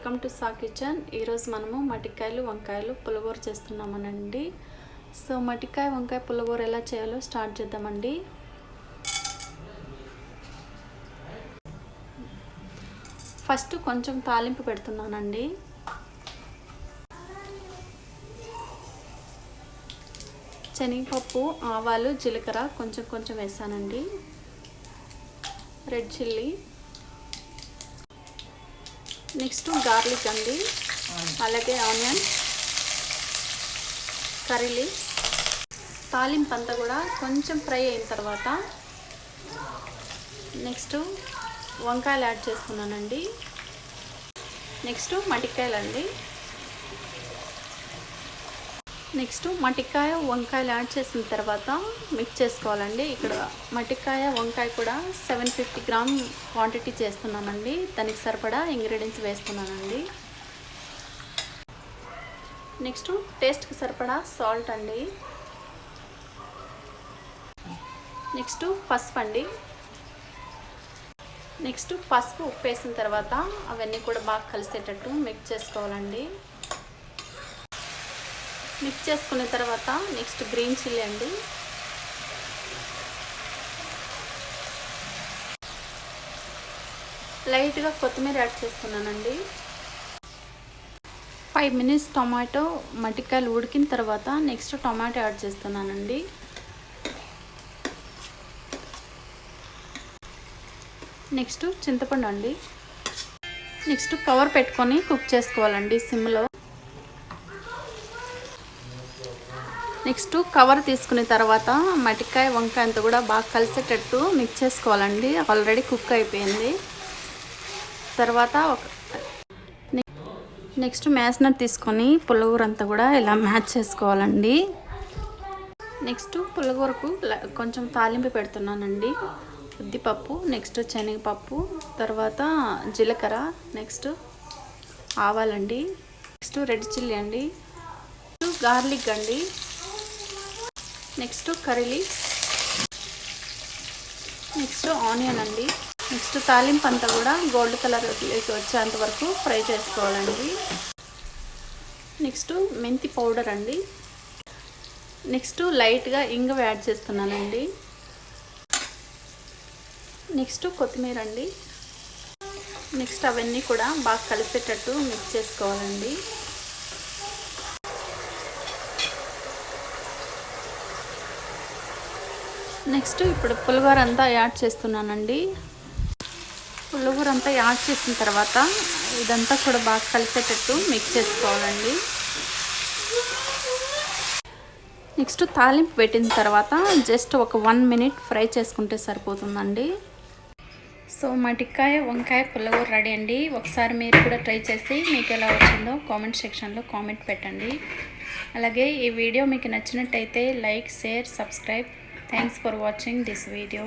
Welcome to saw kitchen. ఈరోజు మనము మటికాయలు వంకాయలు పులిహోర చేస్తున్నామనండి. సో మటికాయ వంకాయ పులిహోర ఎలా చేయాలో స్టార్ట్ చేద్దామండి. ఫస్ట్ కొంచెం తాలింపు పెడుతున్నానండి. శనగపప్పు, ఆవాలు, జీలకర్ర కొంచెం వేసానండి. రెడ్ చిల్లీ, నెక్స్ట్ గార్లిక్ అండి, అలాగే ఆనియన్, కర్రీ లీవ్స్. తాలింపు అంతా కూడా కొంచెం ఫ్రై అయిన తర్వాత నెక్స్ట్ వంకాయలు యాడ్ చేస్తున్నానండి. నెక్స్ట్ మటికాయలండి. నెక్స్ట్ మటికాయ వంకాయలు యాడ్ చేసిన తర్వాత మిక్స్ చేసుకోవాలండి. ఇక్కడ మటికాయ వంకాయ కూడా 750 గ్రామ్ క్వాంటిటీ చేస్తున్నానండి. దానికి సరిపడా ఇంగ్రీడియంట్స్ వేస్తున్నానండి. నెక్స్ట్ టేస్ట్కి సరిపడా సాల్ట్ అండి. నెక్స్ట్ పసుపు అండి. నెక్స్ట్ పసుపు ఉప్పు వేసిన తర్వాత అవన్నీ కూడా బాగా కలిసేటట్టు మిక్స్ చేసుకోవాలండి. మిక్స్ చేసుకున్న తర్వాత నెక్స్ట్ గ్రీన్ చిల్లీ అండి. లైట్గా కొత్తిమీర యాడ్ చేస్తున్నానండి. 5 మినిట్స్ టొమాటో మటికాయలు ఉడికిన తర్వాత నెక్స్ట్ టొమాటో యాడ్ చేస్తున్నానండి. నెక్స్ట్ చింతపండు అండి. నెక్స్ట్ కవర్ పెట్టుకొని కుక్ చేసుకోవాలండి సిమ్లో. నెక్స్ట్ కవర్ తీసుకున్న తర్వాత మటికాయ వంకాయ అంతా కూడా బాగా కలిసేటట్టు మిక్స్ చేసుకోవాలండి. ఆల్రెడీ కుక్ అయిపోయింది. తర్వాత నెక్స్ట్ మ్యాషనర్ తీసుకొని పులిహోర అంతా కూడా ఇలా మ్యాచ్ చేసుకోవాలండి. నెక్స్ట్ పులిహోరకు కొంచెం తాలింపు పెడుతున్నానండి. ఉద్దిపప్పు, నెక్స్ట్ శనగపప్పు, తర్వాత జీలకర్ర, నెక్స్ట్ ఆవాలండి, నెక్స్ట్ రెడ్ చిల్లీ అండి, నెక్స్ట్ గార్లిక్ అండి, next curry leaves, next onion అండి. నెక్స్ట్ తాలింపు అంతా కూడా గోల్డ్ కలర్లోకి వచ్చేంత వరకు ఫ్రై చేసుకోవాలండి. నెక్స్ట్ మెంతి పౌడర్ అండి. నెక్స్ట్ లైట్గా ఇంగువ యాడ్ చేస్తున్నానండి. నెక్స్ట్ కొత్తిమీర అండి. నెక్స్ట్ అవన్నీ కూడా బాగా కలిసేటట్టు మిక్స్ చేసుకోవాలండి. నెక్స్ట్ ఇప్పుడు పులిహోర అంతా యాడ్ చేస్తున్నానండి. పులిహోర అంతా యాడ్ చేసిన తర్వాత ఇదంతా కూడా బాగా కలిసేటట్టు మిక్స్ చేసుకోవాలండి. నెక్స్ట్ తాలింపు పెట్టిన తర్వాత జస్ట్ ఒక 1 మినిట్ ఫ్రై చేసుకుంటే సరిపోతుందండి. సో మటికాయ వంకాయ పులిహోర రెడీ అండి. ఒకసారి మీరు కూడా ట్రై చేసి మీకు ఎలా వచ్చిందో కామెంట్ సెక్షన్లో కామెంట్ పెట్టండి. అలాగే ఈ వీడియో మీకు నచ్చినట్టయితే like, share, subscribe. Thanks for watching this video.